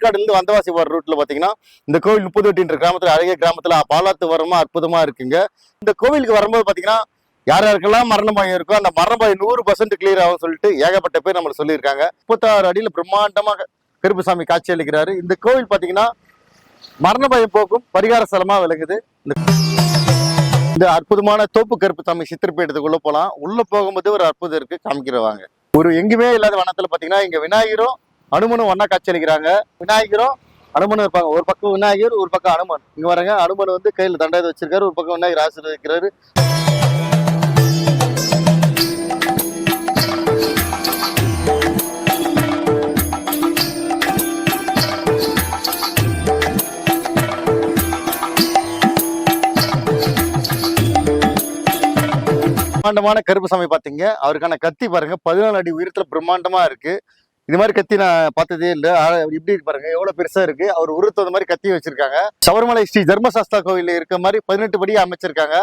ஆற்காடுலேருந்து வந்தவாசி போகிற ரூட்டில் பார்த்தீங்கன்னா இந்த கோவில் 30 கிராமத்தில் அழகிய கிராமத்தில் பாலாத்து வரமா அற்புதமாக இருக்குங்க. இந்த கோவிலுக்கு வரும்போது பார்த்தீங்கன்னா யாருக்கெல்லாம் மரண பயம் இருக்கோ அந்த மரண பயம் 100% கிளியர் ஆகும் சொல்லிட்டு ஏகப்பட்ட பேர் நம்மளுக்கு சொல்லியிருக்காங்க. 36 அடியில் பிரம்மாண்டமாக கருப்புசாமி காட்சி அளிக்கிறாரு. இந்த கோவில் பார்த்தீங்கன்னா மரண பயம் போக்கும் பரிகார ஸ்தலமாக விளங்குது. இந்த அற்புதமான தோப்பு கருப்புசாமி சித்திரப்பீடத்துக்குள்ள போகலாம். உள்ள போகும்போது ஒரு அற்புதம் இருக்கு, காமிக்கிறவாங்க. ஒரு எங்குமே இல்லாத வனத்துல பாத்தீங்கன்னா இங்க விநாயகரும் அனுமனும் ஒன்னா காட்சி அளிக்கிறாங்க. விநாயகரும் அனுமனும் இருப்பாங்க. ஒரு பக்கம் விநாயகர், ஒரு பக்கம் அனுமன். இங்க வரங்க, அனுமன் வந்து கையில தண்டாயுதம் வச்சிருக்காரு, ஒரு பக்கம் விநாயகர் ஆசீர்வதிக்கிறாரு. பிரம்மாண்டமான கருப்புசாமி பாத்தீங்க. அவருக்கான கத்தி பாருங்க, 14 அடி உயரத்துல பிரம்மாண்டமா இருக்கு. இது மாதிரி கத்தி நான் பார்த்ததே இல்லை. இப்படி பாருங்க எவ்வளவு பெருசா இருக்கு. அவர் உருத்தது மாதிரி கத்தி வச்சிருக்காங்க. சபரிமலை ஸ்ரீ தர்மசாஸ்தா கோவில்ல இருக்க மாதிரி 18 படி அமைச்சிருக்காங்க.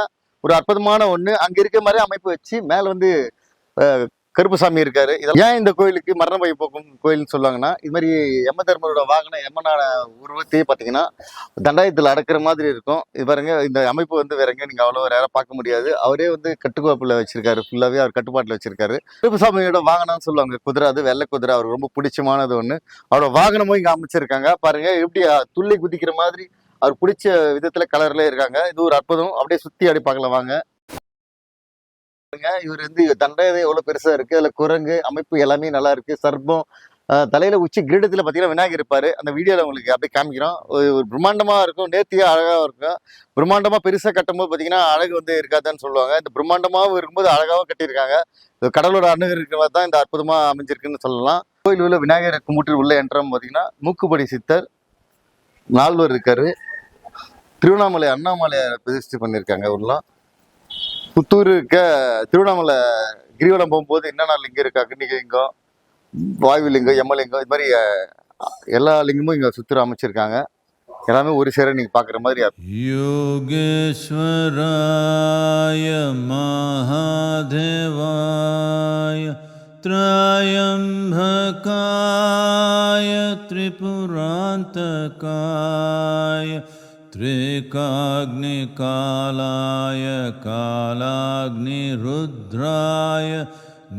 ஒரு அற்புதமான ஒண்ணு. அங்க இருக்க மாதிரி அமைப்பு வச்சு மேல வந்து கருப்புசாமி இருக்காரு. ஏன் இந்த கோயிலுக்கு மரண பயம் போக்கும் கோயில்னு சொல்லுவாங்கன்னா, இது மாதிரி யம தர்மரோட வாகனம் யமனான உருவத்தையே பார்த்தீங்கன்னா தண்டாயத்தில் அடக்கிற மாதிரி இருக்கும். இது பாருங்க, இந்த அமைப்பு வந்து வேற எங்க நீங்க அவ்வளோ நேரம் பார்க்க முடியாது. அவரே வந்து கட்டுக்கோப்பில் வச்சிருக்காரு, ஃபுல்லாவே அவர் கட்டுப்பாட்டில் வச்சிருக்காரு. கருப்புசாமியோட வாகனம்னு சொல்லுவாங்க, குதிரை. அது வெள்ளை குதிரை, அவருக்கு ரொம்ப பிடிச்சமானது ஒண்ணு. அவரோட வாகனமும் இங்க அமைச்சிருக்காங்க. பாருங்க எப்படி துள்ளி குதிக்கிற மாதிரி அவர் பிடிச்ச விதத்துல கலர்ல இருக்காங்க. இது ஒரு அற்புதம். அப்படியே சுத்தி அப்படி பார்க்கலாம் வாங்க. இவர் வந்து தண்டாயுதம் எவ்வளவு பெருசா இருக்கு. அதுல குரங்கு அமைப்பு எல்லாமே நல்லா இருக்கு. சர்ப்பம், தலையில உச்சி கிரீடத்துல பாத்தீங்கன்னா விநாயகர் இருப்பாரு. அந்த வீடியோல உங்களுக்கு அப்படியே காமிக்கிறோம். ஒரு பிரம்மாண்டமா இருக்கும், நேர்த்தியா அழகா இருக்கும். பிரம்மாண்டமா பெருசா கட்டும் போது பாத்தீங்கன்னா அழகு வந்து இருக்காதுன்னு சொல்லுவாங்க. இந்த பிரம்மாண்டமாவும் இருக்கும்போது அழகாவும் கட்டியிருக்காங்க. கடலோட அணுகு இருக்கிற மாதிரி தான் இந்த அற்புதமா அமைஞ்சிருக்குன்னு சொல்லலாம். கோயில் உள்ள விநாயகரை கும்பிட்டு உள்ள என்ட்ரம் பாத்தீங்கன்னா மூக்குப்படி சித்தர் நால்வர் இருக்காரு. திருவண்ணாமலை அண்ணாமலையை பிரதிஷ்டை பண்ணியிருக்காங்க. உள்ள புத்தூர் இருக்க திருவண்ணாமலை கிரிவலம் போகும்போது என்னென்ன லிங்கம் இருக்கு, அக்னி லிங்கம், வாயு லிங்கம், யமலிங்கம், இது மாதிரி எல்லா லிங்கமும் இங்க சுத்திர அமைச்சிருக்காங்க. எல்லாமே ஒரு சேர நீங்க பாக்குற மாதிரி. யோகேஸ்வராய மகாதேவாய த்ரயம்பகாய திரிபுராந்தகாய त्रिकाग्निकालाय कालाग्निरुद्राय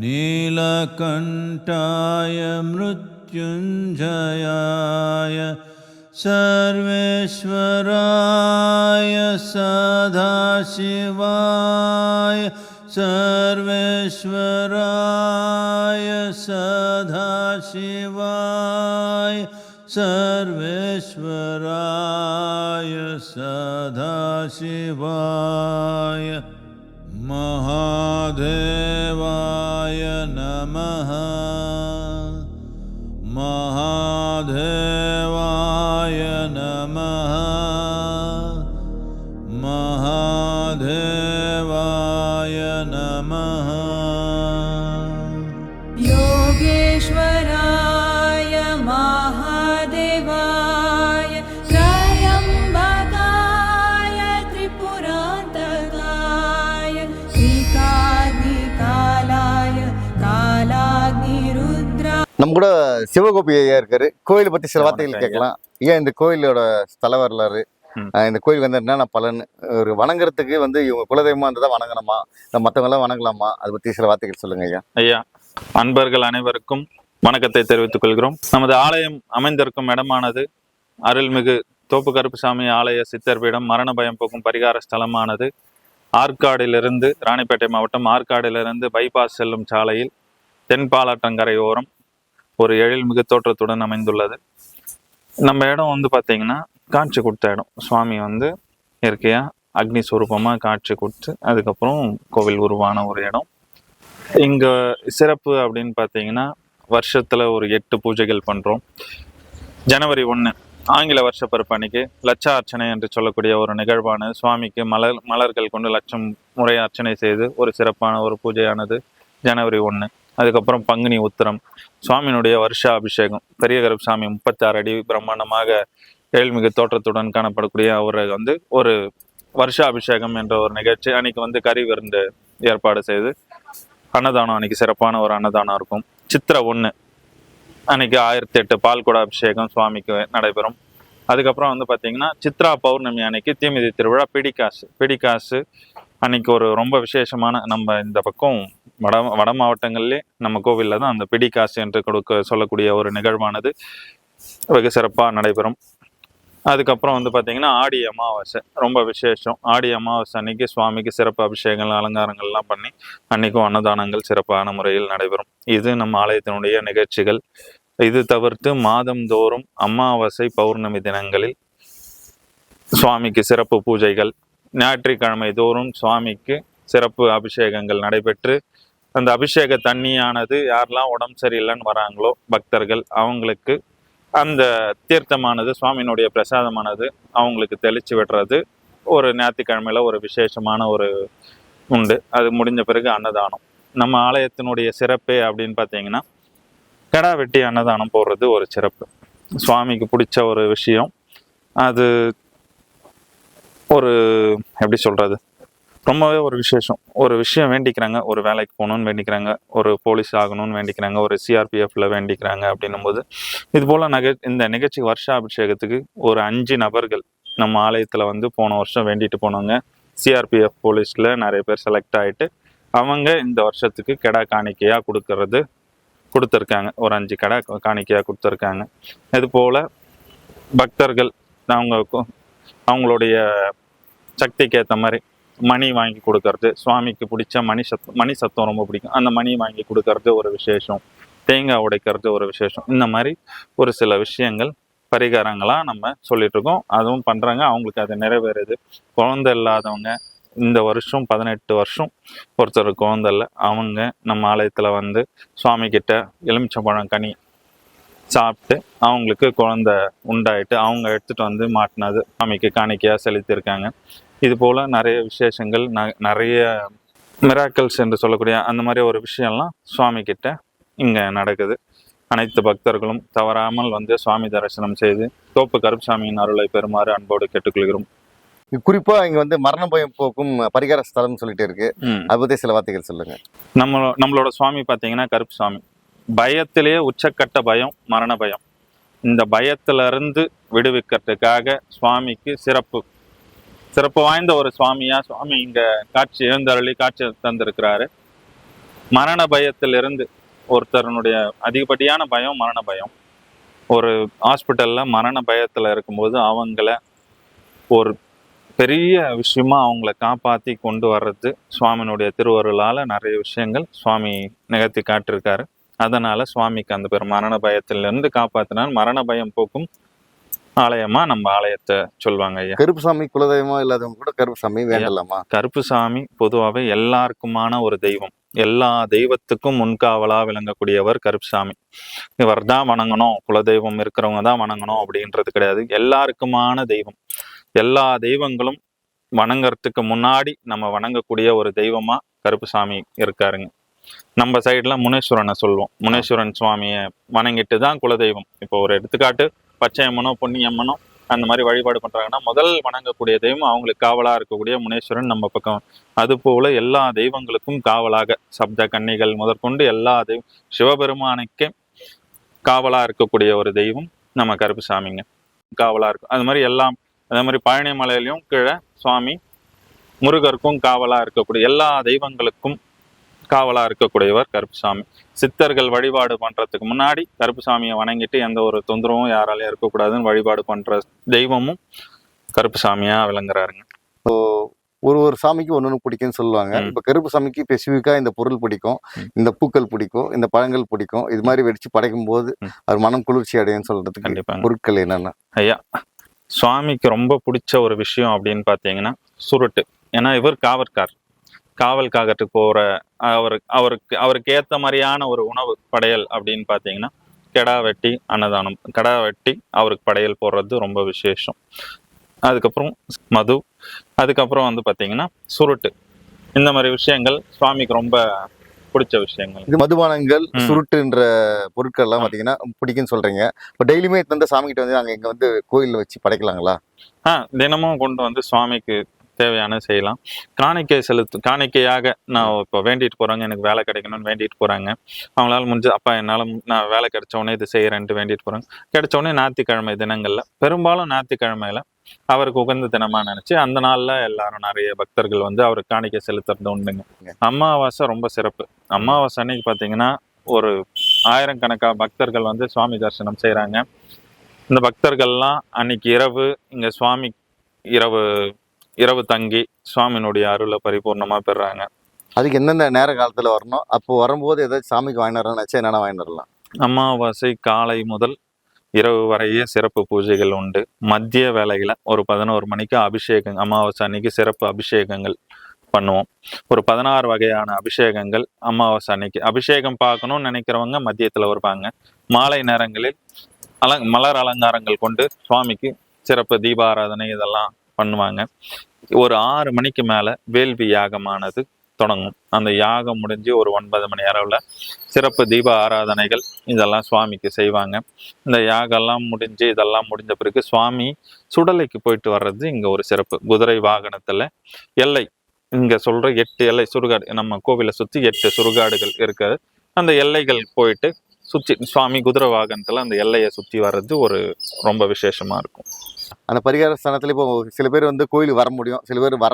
नीलकण्ठाय मृत्युञ्जयाय सर्वेश्वराय सदाशिवाय सर्वेश्वराय सदाशिवाय सर्वेश्वराय सदाशिवाय महादेवाय नमः महादेवाय नमः महादेवाय नमः योगेश्वराय महादेवाय त्रयम्बकाय त्रिपुरान्तकाय त्रिकाग्निकालाय कालाग्निरुद्रा. நம்ம கூட சிவகோபி ஐயா இருக்காரு. கோயிலை பத்தி சில வார்த்தைகள் கேட்கலாம். ஏன் இந்த கோயிலோட ஸ்தல வரலாறு, இந்த கோயில் வந்து என்னென்ன பலன், ஒரு வணங்குறதுக்கு வந்து இவங்க குலதெய்வமா இருந்ததா வணங்கணுமா, இல்லை மற்றவங்க எல்லாம் வணங்கலாமா, அதை பத்தி சில வார்த்தைகள் சொல்லுங்க ஐயா. ஐயா, அன்பர்கள் அனைவருக்கும் வணக்கத்தை தெரிவித்துக் கொள்கிறோம். நமது ஆலயம் அமைந்திருக்கும் இடமானது அருள்மிகு தோப்பு கருப்புசாமி ஆலய சித்தர்பீடம் மரண பயம் போக்கும் பரிகார ஸ்தலமானது ஆற்காடிலிருந்து, ராணிப்பேட்டை மாவட்டம் ஆற்காடிலிருந்து பைபாஸ் செல்லும் சாலையில் தென்பாலாற்றங்கரை ஓரம் ஒரு எழில்மிகு தோற்றத்துடன் அமைந்துள்ளது. நம்ம இடம் வந்து பார்த்தீங்கன்னா காட்சி கொடுத்த இடம். சுவாமி வந்து இயற்கையா அக்னி சுரூபமாக காட்சி கொடுத்து அதுக்கப்புறம் கோவில் உருவான ஒரு இடம். இங்கே சிறப்பு அப்படின்னு பார்த்தீங்கன்னா வருஷத்தில் ஒரு 8 பூஜைகள் பண்ணுறோம். ஜனவரி 1 ஆங்கில வருஷ பிறப்பு அன்னைக்கு லட்ச அர்ச்சனை என்று சொல்லக்கூடிய ஒரு நிகழ்வான சுவாமிக்கு மலர்கள் கொண்டு லட்சம் முறை அர்ச்சனை செய்து ஒரு சிறப்பான ஒரு பூஜையானது ஜனவரி 1. அதுக்கப்புறம் பங்குனி உத்திரம் சுவாமியினுடைய வருஷ அபிஷேகம். பெரிய கருப்புசாமி 36 அடி பிரம்மாண்டமாக ஏழ்மிகு தோற்றத்துடன் காணப்படக்கூடிய அவரை வந்து ஒரு வருஷ அபிஷேகம் என்ற ஒரு நிகழ்ச்சி. அன்னைக்கு வந்து கறி விருந்து ஏற்பாடு செய்து அன்னதானம், அன்னைக்கு சிறப்பான ஒரு அன்னதானம் இருக்கும். சித்திரை 1 அன்னைக்கு 1008 பால்குட அபிஷேகம் சுவாமிக்கு நடைபெறும். அதுக்கப்புறம் வந்து பார்த்தீங்கன்னா சித்ரா பௌர்ணமி அன்னைக்கு தீமிதி திருவிழா பிடிக்காசு அன்னைக்கு ஒரு ரொம்ப விசேஷமான, நம்ம இந்த பக்கம் வட மாவட்டங்கள்லேயே நம்ம கோவிலில் தான் அந்த பிடிக்காசு என்று சொல்லக்கூடிய ஒரு நிகழ்வானது வெகு சிறப்பாக நடைபெறும். அதுக்கப்புறம் வந்து பார்த்தீங்கன்னா ஆடி அமாவாசை ரொம்ப விசேஷம். ஆடி அமாவாசை அன்னைக்கு சுவாமிக்கு சிறப்பு அபிஷேகங்கள் அலங்காரங்கள்லாம் பண்ணி அன்னைக்கும் அன்னதானங்கள் சிறப்பான முறையில் நடைபெறும். இது நம்ம ஆலயத்தினுடைய நிகழ்ச்சிகள். இது தவிர்த்து மாதந்தோறும் அமாவாசை பௌர்ணமி தினங்களில் சுவாமிக்கு சிறப்பு பூஜைகள், ஞாயிற்றுக்கிழமை தோறும் சுவாமிக்கு சிறப்பு அபிஷேகங்கள் நடைபெற்று அந்த அபிஷேக தண்ணியானது யாரெல்லாம் உடம்பு சரியில்லைன்னு வராங்களோ பக்தர்கள் அவங்களுக்கு அந்த தீர்த்தமானது சுவாமியினுடைய பிரசாதமானது அவங்களுக்கு தெளிச்சு விடுறது ஒரு ஞாயிற்றுக்கிழமையில ஒரு விசேஷமான ஒரு உண்டு. அது முடிஞ்ச பிறகு அன்னதானம். நம்ம ஆலயத்தினுடைய சிறப்பே அப்படின்னு பார்த்தீங்கன்னா கடா வெட்டி அன்னதானம் போடுறது ஒரு சிறப்பு. சுவாமிக்கு பிடிச்ச ஒரு விஷயம். அது ஒரு எப்படி சொல்றது, ரொம்பவே ஒரு விசேஷம். ஒரு விஷயம் வேண்டிக்கிறாங்க, ஒரு வேலைக்கு போகணும்னு வேண்டிக்கிறாங்க, ஒரு போலீஸ் ஆகணும்னு வேண்டிக்கிறாங்க, ஒரு சிஆர்பிஎஃப்ல வேண்டிக்கிறாங்க அப்படின்னும் போது இது போல இந்த நிகழ்ச்சி வருஷாபிஷேகத்துக்கு ஒரு 5 நபர்கள் நம்ம ஆலயத்துல வந்து போன வருஷம் வேண்டிட்டு போனவங்க. சிஆர்பிஎஃப் போலீஸ்ல நிறைய பேர் செலக்ட் ஆயிட்டு அவங்க இந்த வருஷத்துக்கு கெடா காணிக்கையா கொடுத்துருக்காங்க. ஒரு 5 கடை காணிக்கையா கொடுத்துருக்காங்க. இது போல பக்தர்கள் அவங்களுடைய சக்திக்கு ஏற்ற மாதிரி மணி வாங்கி கொடுக்கறது, சுவாமிக்கு பிடிச்ச மணி சத்தம் ரொம்ப பிடிக்கும், அந்த மணி வாங்கி கொடுக்கறது ஒரு விசேஷம், தேங்காய் உடைக்கிறது ஒரு விசேஷம். இந்த மாதிரி ஒரு சில விஷயங்கள் பரிகாரங்களா நம்ம சொல்லிட்டு இருக்கோம். அதுவும் பண்றாங்க, அவங்களுக்கு அது நிறைவேறுது. குழந்தை இல்லாதவங்க இந்த வருஷம் 18 வருஷம் ஒருத்தர் குழந்தை இல்லை, அவங்க நம்ம ஆலயத்துல வந்து சுவாமி கிட்ட எலுமிச்சம்பழம் கனி சாப்பிட்டு அவங்களுக்கு குழந்தை உண்டாயிட்டு அவங்க எடுத்துட்டு வந்து மாட்டினது சுவாமிக்கு காணிக்கையா செலுத்தியிருக்காங்க. இது போல நிறைய விசேஷங்கள், நிறைய மிராக்கிள்ஸ் என்று சொல்லக்கூடிய அந்த மாதிரி ஒரு விஷயம்லாம் சுவாமி கிட்ட இங்க நடக்குது. அனைத்து பக்தர்களும் தவறாமல் வந்து சுவாமி தரிசனம் செய்து தோப்பு கருப்புசாமியின் அருளை பெறுமாறு அன்போடு கேட்டுக்கொள்கிறோம். குறிப்பா இங்க வந்து மரண பயம் போக்கும் பரிகார ஸ்தலம்னு சொல்லிட்டு இருக்கு. அதை பத்தி சில வார்த்தைகள் சொல்லுங்க. நம்மளோட சுவாமி பார்த்தீங்கன்னா கருப்புசாமி. பயத்திலேயே உச்சக்கட்ட பயம் மரண பயம். இந்த பயத்துல இருந்து விடுவிக்கிறதுக்காக சுவாமிக்கு சிறப்பு வாய்ந்த ஒரு சுவாமியா சுவாமி இங்க எழுந்தருளி காட்சி தந்திருக்கிறாரு. மரண பயத்திலிருந்து ஒருத்தருடைய அதிகப்படியான பயம் மரண பயம். ஒரு ஹாஸ்பிட்டல்ல மரண பயத்துல இருக்கும்போது அவங்கள ஒரு பெரிய விஷயமா அவங்கள காப்பாத்தி கொண்டு வர்றது சுவாமியினுடைய திருவருளால நிறைய விஷயங்கள் சுவாமி நிகழ்த்தி காட்டிருக்காரு. அதனால சுவாமிக்கு அந்த பேர் மரண பயத்திலிருந்து காப்பாத்தினால் மரண பயம் போக்கும் ஆலயமா நம்ம ஆலயத்தை சொல்லுவாங்க ஐயா. கருப்புசாமி குலதெய்வமா இல்லாதவங்க கூட கருப்புசாமி வேண்டலாமா? கருப்புசாமி பொதுவாகவே எல்லாருக்குமான ஒரு தெய்வம். எல்லா தெய்வத்துக்கும் முன்காவலா விளங்கக்கூடியவர் கருப்புசாமி. இவர் தான் வணங்கணும், குலதெய்வம் இருக்கிறவங்க தான் வணங்கணும் அப்படின்றது கிடையாது. எல்லாருக்குமான தெய்வம். எல்லா தெய்வங்களும் வணங்கறதுக்கு முன்னாடி நம்ம வணங்கக்கூடிய ஒரு தெய்வமா கருப்புசாமி இருக்காருங்க. நம்ம சைட்ல முனேஸ்வரனை சொல்லுவோம். முனேஸ்வரன் சுவாமியை வணங்கிட்டு தான் குலதெய்வம். இப்போ ஒரு எடுத்துக்காட்டு பச்சையம்மனோ பொன்னியம்மனோ அந்த மாதிரி வழிபாடு பண்றாங்கன்னா முதல் வணங்கக்கூடிய தெய்வம் அவங்களுக்கு காவலா இருக்கக்கூடிய முனேஸ்வரன் நம்ம பக்கம். அது போல எல்லா தெய்வங்களுக்கும் காவலாக சப்த கன்னிகள் முதற்கொண்டு எல்லா தெய்வம் சிவபெருமானுக்கே காவலா இருக்கக்கூடிய ஒரு தெய்வம் நம்ம கருப்புசாமிங்க. காவலா இருக்கும். அது மாதிரி எல்லாம் அதே மாதிரி பழனி மலையிலையும் கீழே சுவாமி முருகருக்கும் காவலா இருக்கக்கூடிய எல்லா தெய்வங்களுக்கும் காவலா இருக்கக்கூடியவர் கருப்புசாமி. சித்தர்கள் வழிபாடு பண்றதுக்கு முன்னாடி கருப்புசாமியை வணங்கிட்டு எந்த ஒரு தொந்தரவும் யாராலையும் இருக்கக்கூடாதுன்னு வழிபாடு பண்ற தெய்வமும் கருப்புசாமியா விளங்குறாருங்க. ஒரு சாமிக்கு ஒன்னொன்னு பிடிக்கும்னு சொல்லுவாங்க. இப்ப கருப்புசாமிக்கு ஸ்பெசிஃபிக்கா இந்த பொருள் பிடிக்கும், இந்த பூக்கள் பிடிக்கும், இந்த பழங்கள் பிடிக்கும். இது மாதிரி வெடிச்சு படைக்கும் போது அவர் மனம் குளிர்ச்சி அடையும் சொல்றதுக்கு கண்டிப்பா பொருட்கள் என்னென்ன ஐயா? சுவாமிக்கு ரொம்ப பிடிச்ச ஒரு விஷயம் அப்படின்னு பாத்தீங்கன்னா சுருட்டு. ஏன்னா இவர் காவல் காகத்துக்கு போற அவருக்கு ஏத்த மாதிரியான ஒரு உணவு படையல் அப்படின்னு பாத்தீங்கன்னா கெடா வெட்டி அன்னதானம். கெடா வெட்டி அவருக்கு படையல் போடுறது ரொம்ப விசேஷம். அதுக்கப்புறம் மது, அதுக்கப்புறம் வந்து பாத்தீங்கன்னா சுருட்டு. இந்த மாதிரி விஷயங்கள் சுவாமிக்கு ரொம்ப பிடிச்ச விஷயங்கள். இது மதுபானங்கள் சுருட்டுன்ற பொருட்கள் எல்லாம் பாத்தீங்கன்னா பிடிக்குன்னு சொல்றீங்க. இப்போ டெய்லியுமே வந்து சாமி கிட்ட வந்து நாங்க இங்க வந்து கோயில்ல வச்சு படைக்கலாங்களா? தினமும் கொண்டு வந்து சுவாமிக்கு தேவையான செய்யலாம். காணிக்கையாக நான் இப்போ வேண்டிட்டு போறாங்க, எனக்கு வேலை கிடைக்கணும்னு வேண்டிட்டு போறாங்க. அவங்களால முடிஞ்ச அப்பா என்னால் நான் வேலை கிடைச்ச உடனே இது செய்யறேன்ட்டு வேண்டிட்டு போறாங்க. கிடைச்ச உடனே ஞாயிற்றுக்கிழமை தினங்கள்ல, பெரும்பாலும் ஞாயிற்றுக்கிழமையில அவருக்கு உகந்த தினமா நினைச்சு அந்த நாள்ல எல்லாரும் நிறைய பக்தர்கள் வந்து அவருக்கு காணிக்கை செலுத்துறது உண்டுங்க. அமாவாசை ரொம்ப சிறப்பு. அமாவாசை அன்னைக்கு பாத்தீங்கன்னா ஒரு ஆயிரக்கணக்கா பக்தர்கள் வந்து சுவாமி தரிசனம் செய்யறாங்க. இந்த பக்தர்கள்லாம் அன்னைக்கு இரவு இங்க சுவாமி இரவு இரவு தங்கி சுவாமியினுடைய அருளை பரிபூர்ணமா பெறாங்க. அதுக்கு எந்தெந்த நேர காலத்துல வரணும்? அப்போ வரும்போது ஏதாச்சும் சாமிக்கு வாங்கிட்டு வரணும் நினைச்சா என்னென்ன வாங்கிட்டு வரலாம்? அமாவாசை காலை முதல் இரவு வரையே சிறப்பு பூஜைகள் உண்டு. மதிய வேளையில ஒரு 11 மணிக்கு அபிஷேகம், அமாவாசை அன்னைக்கு சிறப்பு அபிஷேகங்கள் பண்ணுவோம். ஒரு 16 வகையான அபிஷேகங்கள் அமாவாசை அன்னைக்கு. அபிஷேகம் பார்க்கணும்னு நினைக்கிறவங்க மதியத்துல வருவாங்க. மாலை நேரங்களில் மலர் அலங்காரங்கள் கொண்டு சுவாமிக்கு சிறப்பு தீபாராதனை இதெல்லாம் பண்ணுவாங்க. ஒரு 6 மணிக்கு மேல வேள்வி யாகமானது தொடங்கும். அந்த யாகம் முடிஞ்சு ஒரு 9 மணி அளவுல சிறப்பு தீப ஆராதனைகள் இதெல்லாம் சுவாமிக்கு செய்வாங்க. இந்த யாகம்லாம் முடிஞ்சு இதெல்லாம் முடிஞ்ச பிறகு சுவாமி சுடலைக்கு போயிட்டு வர்றது இங்க ஒரு சிறப்பு. குதிரை வாகனத்துல எல்லை இங்க சொல்ற 8 எல்லை சுடுகாடு, நம்ம கோவிலை சுத்தி 8 சுடுகாடுகள் இருக்கிறது. அந்த எல்லைகள் போயிட்டு சுற்றி சுவாமி குதிரை வாகனத்துல அந்த எல்லையை சுத்தி வர்றது ஒரு ரொம்ப விசேஷமா இருக்கும். அந்த பரிகார ஸ்தானத்துல இப்போ சில பேர் வந்து கோயிலுக்கு வர முடியும், சில பேர் வர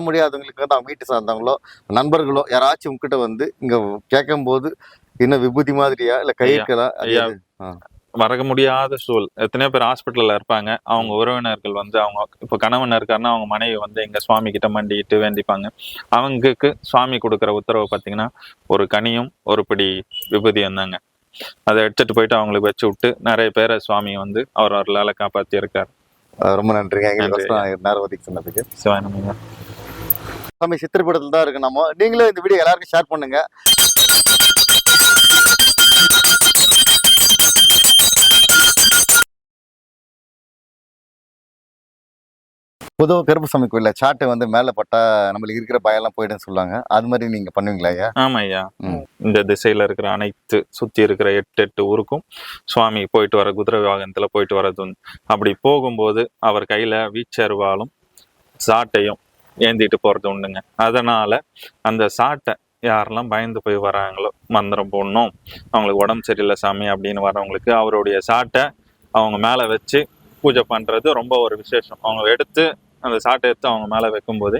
முடியாதவங்களுக்கு வந்து அவங்க வீட்டு சார்ந்தவங்களோ நண்பர்களோ யாராச்சும் உங்ககிட்ட வந்து இங்க கேட்கும் போது என்ன விபூதி மாதிரியா இல்ல கையெழுக்கலாம்? ஐயா, வர முடியாத சூழல் எத்தனையோ பேர் ஹாஸ்பிட்டல்ல இருப்பாங்க. அவங்க உறவினர்கள் வந்து அவங்க இப்போ கணவன் இருக்காருன்னா அவங்க மனைவி வந்து எங்க சுவாமி கிட்ட மண்டிட்டு வேண்டிப்பாங்க. அவங்களுக்கு சுவாமி கொடுக்குற உத்தரவு பார்த்தீங்கன்னா ஒரு கனியும் ஒரு பிடி விபூதியும் தாங்க. அதை எடுத்துட்டு போயிட்டு அவங்களுக்கு வச்சு விட்டு நிறைய பேரை சுவாமி வந்து அவர் அவர்களால காப்பாத்தி இருக்காரு. ரொம்ப நன்றிங்க நேரம் ஒதுக்கி சொன்னதுக்கு. சிவானமிங்க. சாமி சித்திரப்படத்துல தான் இருக்கு. நம்ம நீங்களும் இந்த வீடியோ எல்லாருக்கும் ஷேர் பண்ணுங்க. பொதுவாக கருப்புசாமி கோயில்ல சாட்டை வந்து மேல பட்டா நம்மளுக்கு இருக்கிற பயம்லாம் போயிடுன்னு சொல்லுவாங்க. அது மாதிரி நீங்க பண்ணுவீங்களா ஐயா? ஆமா ஐயா. இந்த திசையில இருக்கிற அனைத்து சுத்தி இருக்கிற 8 ஊருக்கும் சுவாமி போயிட்டு வர குதிரை வாகனத்துல போயிட்டு வர்றது. அப்படி போகும்போது அவர் கையில வீச்சருவாலும் சாட்டையும் ஏந்திட்டு போறது உண்டுங்க. அதனால அந்த சாட்டை யாரெல்லாம் பயந்து போய் வராங்களோ, மந்திரம் போடணும், அவங்களுக்கு உடம்பு சரியில்லை சாமி அப்படின்னு வரவங்களுக்கு அவருடைய சாட்டை அவங்க மேல வச்சு பூஜை பண்றது ரொம்ப ஒரு விசேஷம். அவங்க எடுத்து அந்த சாட்டை எடுத்து அவங்க மேல வைக்கும் போதே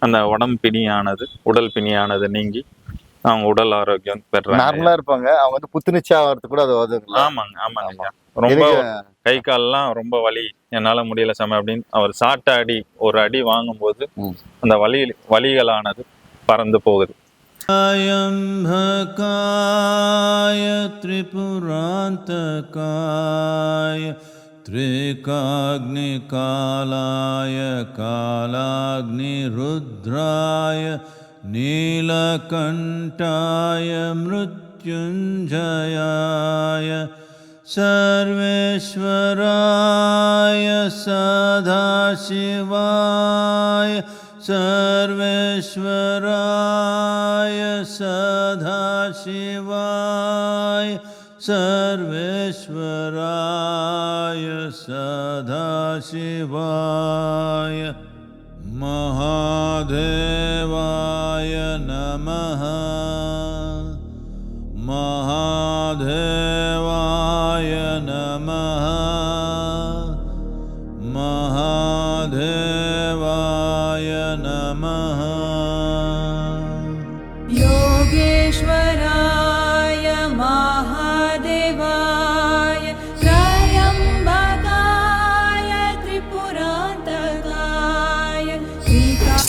அந்த உடம்பு பிணியானது, உடல் பிணியானது நீங்கி அவங்க உடல் ஆரோக்கியம் பெறாங்க. நார்மலா இருப்பாங்க, அவங்க வந்து புத்துணர்ச்சி ஆகிறதுக்கு கூட அது வருதுங்களா? ஆமாங்க ஆமாங்க. ரொம்ப கை கால்லாம் ரொம்ப வலி, என்னால முடியல சாமி அப்படின்னு அவர் சாட்டை அடி ஒரு அடி வாங்கும்போது அந்த வலிகளானது பறந்து போகுது. त्र्यम्बकाय त्रिपुरान्तकाय त्रिकाग्निकालाय कालाग्निरुद्राय नीलकण्ठाय मृत्युञ्जयाय सर्वेश्वराय सदाशिवाय सर्वेश्वराय सदाशिवाय सर्वेश्वराय सदाशिवाय महादेवाय नमः महादेवाय नमः महादेवाय नमः योगेश्वराय महादेवाय त्र्यम्बकाय त्रिपुरान्तकाय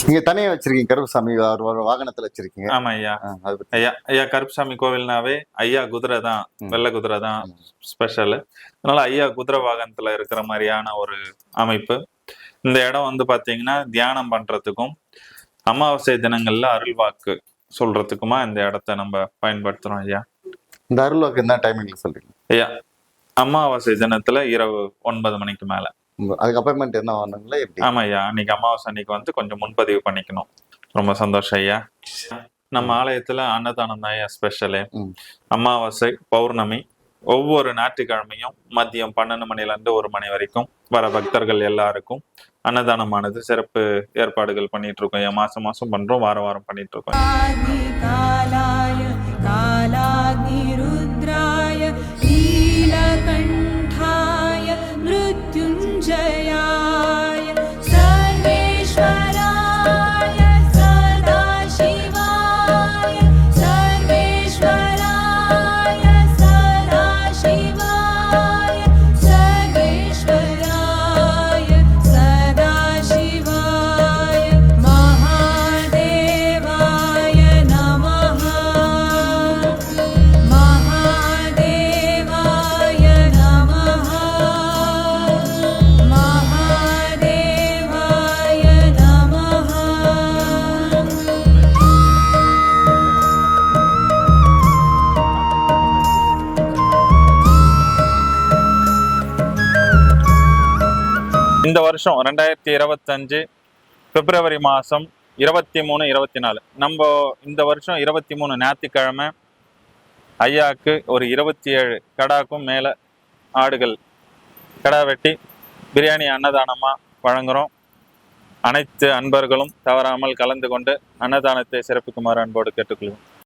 நீங்க தனியா வச்சிருக்கீங்க கருப்புசாமி ஒரு வாகனத்துல வச்சிருக்கீங்க? ஆமா ஐயா. ஐயா கருப்புசாமி கோவில்னாவே ஐயா குதிரை தான், வெள்ளை குதிரை தான் ஸ்பெஷல். அதனால ஐயா குதிரை வாகனத்துல இருக்கிற மாதிரியான ஒரு அமைப்பு. இந்த இடம் வந்து பாத்தீங்கன்னா தியானம் பண்றதுக்கும் அமாவாசை தினங்கள்ல அருள்வாக்கு சொல்றதுக்குமா இந்த இடத்த நம்ம பயன்படுத்துறோம் ஐயா. இந்த அருள்வாக்கு என்ன டைமிங்ல சொல்றீங்க ஐயா? அமாவாசை தினத்துல இரவு 9 மணிக்கு மேல. அதுக்கு அப்பாயின்மெண்ட் என்ன வாங்கணுங்களா எப்படி? ஆமா ஐயா, அன்னைக்கு அமாவாசை அன்னைக்கு வந்து கொஞ்சம் முன்பதிவு பண்ணிக்கணும். ரொம்ப சந்தோஷம் ஐயா. நம்ம ஆலயத்துல அன்னதானம் தான் ஐயா ஸ்பெஷலு. அமாவாசை, பௌர்ணமி, ஒவ்வொரு ஞாயிற்றுக்கிழமையும் மதியம் 12 மணிலேருந்து 1 மணி வரைக்கும் வர பக்தர்கள் எல்லாருக்கும் அன்னதானமானது சிறப்பு ஏற்பாடுகள் பண்ணிட்டு இருக்கோம். மாசம் மாசம் பண்றோம், வாரம் வாரம் பண்ணிட்டு இருக்கோம். कालाय कालाग्निरुद्राय नीलकण्ठाय मृत्युञ्जयाय सर्वेश्वराय सदाशिवाय सर्वेश्वराय सदाशिवाय सर्वेश्वराय सदाशिवाय महादेवाय नमः महादेवाय नमः महादेवाय नमः இந்த வருஷம் 2025 பிப்ரவரி மாதம் 23, 24 நம்ம இந்த வருஷம் 23 ஞாயிற்றுக்கிழமை ஐயாவுக்கு ஒரு 27 கடாக்கும் மேலே ஆடுகள் கடா வெட்டி பிரியாணி அன்னதானமாக வழங்குகிறோம். அனைத்து அன்பர்களும் தவறாமல் கலந்து கொண்டு அன்னதானத்தை சிறப்பிக்குமாறு அன்போடு கேட்டுக்கொள்வோம்.